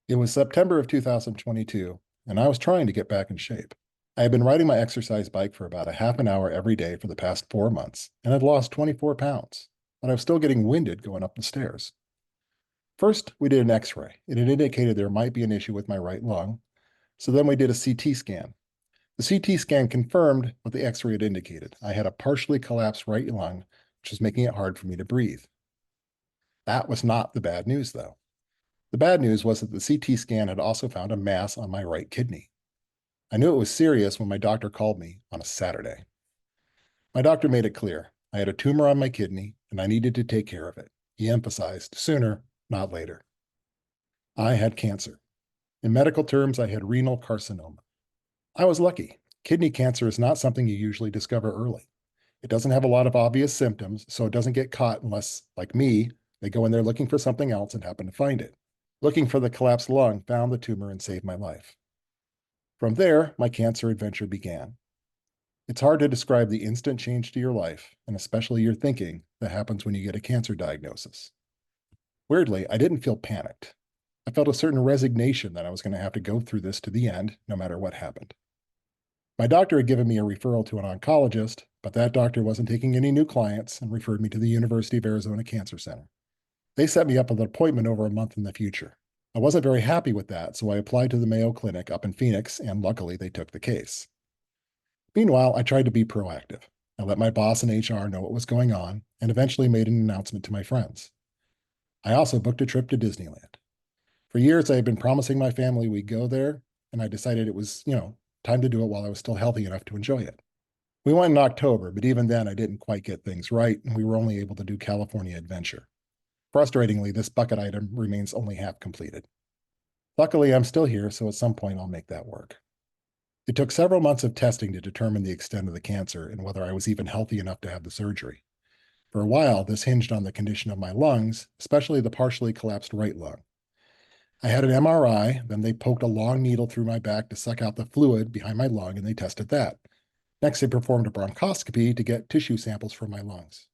It was September of 2022, and I was trying to get back in shape. I had been riding my exercise bike for about a half an hour every day for the past 4 months and had lost 24 pounds, but I was still getting winded going up the stairs. First, we did an x ray, and it indicated there might be an issue with my right lung. So then we did a CT scan. The CT scan confirmed what the x ray had indicated. I had a partially collapsed right lung, which was making it hard for me to breathe. That was not the bad news, though. The bad news was that the CT scan had also found a mass on my right kidney. I knew it was serious when my doctor called me on a Saturday. My doctor made it clear I had a tumor on my kidney and I needed to take care of it. He emphasized sooner, not later. I had cancer. In medical terms, I had renal carcinoma. I was lucky. Kidney cancer is not something you usually discover early. It doesn't have a lot of obvious symptoms, so it doesn't get caught unless, like me, they go in there looking for something else and happen to find it. Looking for the collapsed lung found the tumor and saved my life. From there, my cancer adventure began. It's hard to describe the instant change to your life, and especially your thinking, that happens when you get a cancer diagnosis. Weirdly, I didn't feel panicked. I felt a certain resignation that I was going to have to go through this to the end, no matter what happened. My doctor had given me a referral to an oncologist, but that doctor wasn't taking any new clients and referred me to the University of Arizona Cancer Center. They set me up with an appointment over a month in the future. I wasn't very happy with that, so I applied to the Mayo Clinic up in Phoenix, and luckily they took the case. Meanwhile, I tried to be proactive. I let my boss in HR know what was going on and eventually made an announcement to my friends. I also booked a trip to Disneyland. For years, I had been promising my family we'd go there, and I decided it was, time to do it while I was still healthy enough to enjoy it. We went in October, but even then I didn't quite get things right, and we were only able to do California Adventure. Frustratingly, this bucket item remains only half completed. Luckily, I'm still here, so at some point I'll make that work. It took several months of testing to determine the extent of the cancer and whether I was even healthy enough to have the surgery. For a while, this hinged on the condition of my lungs, especially the partially collapsed right lung. I had an MRI, then they poked a long needle through my back to suck out the fluid behind my lung, and they tested that. Next, they performed a bronchoscopy to get tissue samples from my lungs.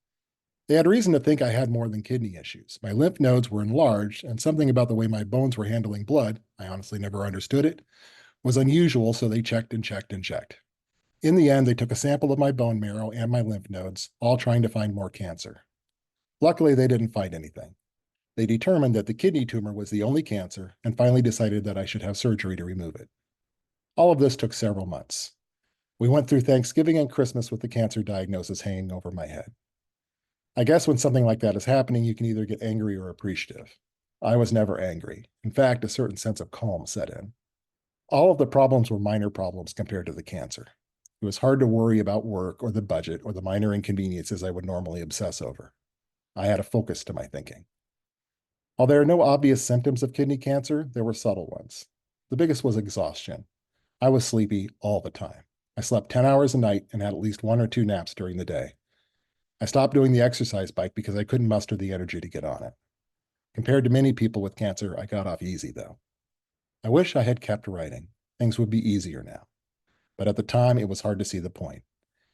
They had reason to think I had more than kidney issues. My lymph nodes were enlarged, and something about the way my bones were handling blood, I honestly never understood it, was unusual, so they checked and checked and checked. In the end, they took a sample of my bone marrow and my lymph nodes, all trying to find more cancer. Luckily, they didn't find anything. They determined that the kidney tumor was the only cancer and finally decided that I should have surgery to remove it. All of this took several months. We went through Thanksgiving and Christmas with the cancer diagnosis hanging over my head. I guess when something like that is happening, you can either get angry or appreciative. I was never angry. In fact, a certain sense of calm set in. All of the problems were minor problems compared to the cancer. It was hard to worry about work or the budget or the minor inconveniences I would normally obsess over. I had a focus to my thinking. While there are no obvious symptoms of kidney cancer, there were subtle ones. The biggest was exhaustion. I was sleepy all the time. I slept 10 hours a night and had at least 1 or 2 naps during the day. I stopped doing the exercise bike because I couldn't muster the energy to get on it. Compared to many people with cancer, I got off easy, though. I wish I had kept writing. Things would be easier now. But at the time, it was hard to see the point.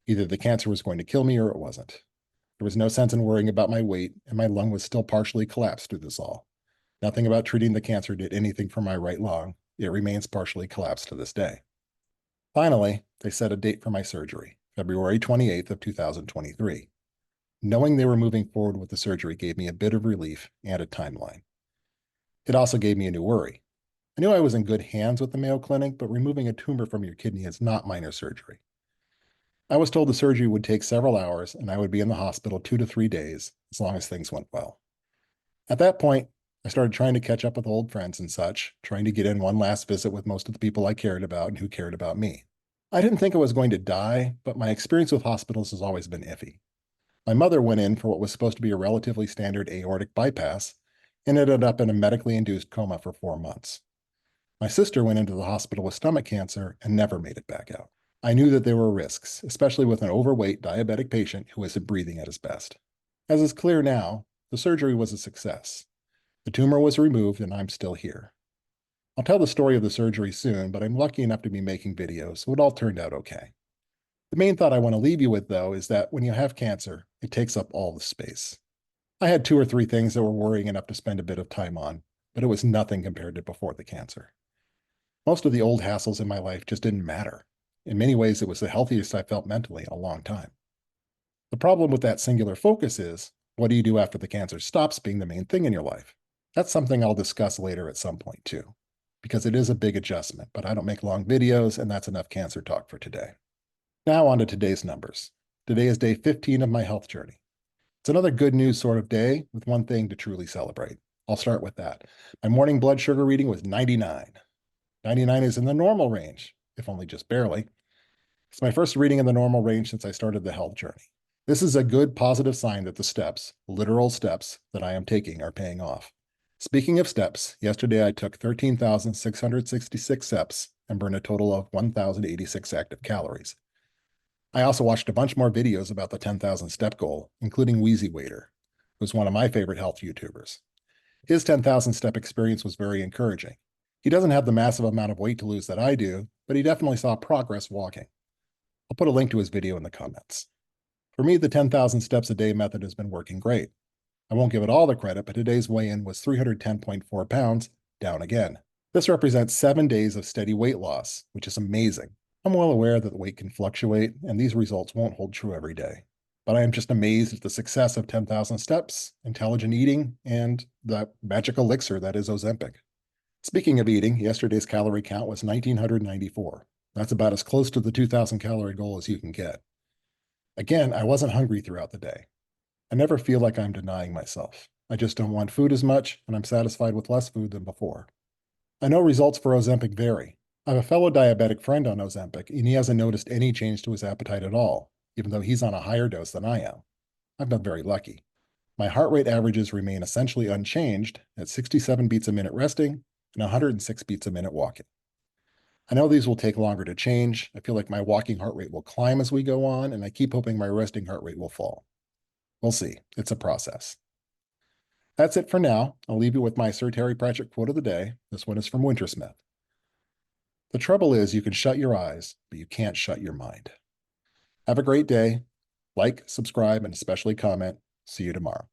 Either the cancer was going to kill me or it wasn't. There was no sense in worrying about my weight, and my lung was still partially collapsed through this all. Nothing about treating the cancer did anything for my right lung. It remains partially collapsed to this day. Finally, they set a date for my surgery, February 28th of 2023. Knowing they were moving forward with the surgery gave me a bit of relief and a timeline. It also gave me a new worry. I knew I was in good hands with the Mayo Clinic, but removing a tumor from your kidney is not minor surgery. I was told the surgery would take several hours and I would be in the hospital 2 to 3 days as long as things went well. At that point, I started trying to catch up with old friends and such, trying to get in one last visit with most of the people I cared about and who cared about me. I didn't think I was going to die, but my experience with hospitals has always been iffy. My mother went in for what was supposed to be a relatively standard aortic bypass and ended up in a medically induced coma for 4 months. My sister went into the hospital with stomach cancer and never made it back out. I knew that there were risks, especially with an overweight diabetic patient who isn't breathing at his best. As is clear now, the surgery was a success. The tumor was removed and I'm still here. I'll tell the story of the surgery soon, but I'm lucky enough to be making videos, so it all turned out okay. The main thought I want to leave you with, though, is that when you have cancer, it takes up all the space. I had 2 or 3 things that were worrying enough to spend a bit of time on. but it was nothing compared to before the cancer. Most of the old hassles in my life just didn't matter. In many ways, it was the healthiest I felt mentally in a long time. The problem with that singular focus is, what do you do after the cancer stops being the main thing in your life? That's something I'll discuss later at some point too, because it is a big adjustment, but I don't make long videos, and that's enough cancer talk for today. Now on to today's numbers. Today is day 15 of my health journey. It's another good news sort of day with one thing to truly celebrate. I'll start with that. My morning blood sugar reading was 99. 99 is in the normal range, if only just barely. It's my first reading in the normal range since I started the health journey. This is a good positive sign that the steps, literal steps, that I am taking are paying off. Speaking of steps, yesterday I took 13,666 steps and burned a total of 1,086 active calories. I also watched a bunch more videos about the 10,000 step goal, including Wheezy Waiter, who's one of my favorite health YouTubers. His 10,000 step experience was very encouraging. He doesn't have the massive amount of weight to lose that I do, but he definitely saw progress walking. I'll put a link to his video in the comments. For me, the 10,000 steps a day method has been working great. I won't give it all the credit, but today's weigh-in was 310.4 pounds, down again. This represents 7 days of steady weight loss, which is amazing. I'm well aware that the weight can fluctuate, and these results won't hold true every day. But I am just amazed at the success of 10,000 steps, intelligent eating, and the magic elixir that is Ozempic. Speaking of eating, yesterday's calorie count was 1,994. That's about as close to the 2,000 calorie goal as you can get. Again, I wasn't hungry throughout the day. I never feel like I'm denying myself. I just don't want food as much, and I'm satisfied with less food than before. I know results for Ozempic vary. I have a fellow diabetic friend on Ozempic, and he hasn't noticed any change to his appetite at all, even though he's on a higher dose than I am. I've been very lucky. My heart rate averages remain essentially unchanged at 67 beats a minute resting and 106 beats a minute walking. I know these will take longer to change. I feel like my walking heart rate will climb as we go on, and I keep hoping my resting heart rate will fall. We'll see. It's a process. That's it for now. I'll leave you with my Sir Terry Pratchett quote of the day. This one is from Wintersmith. The trouble is you can shut your eyes, but you can't shut your mind. Have a great day. Like, subscribe, and especially comment. See you tomorrow.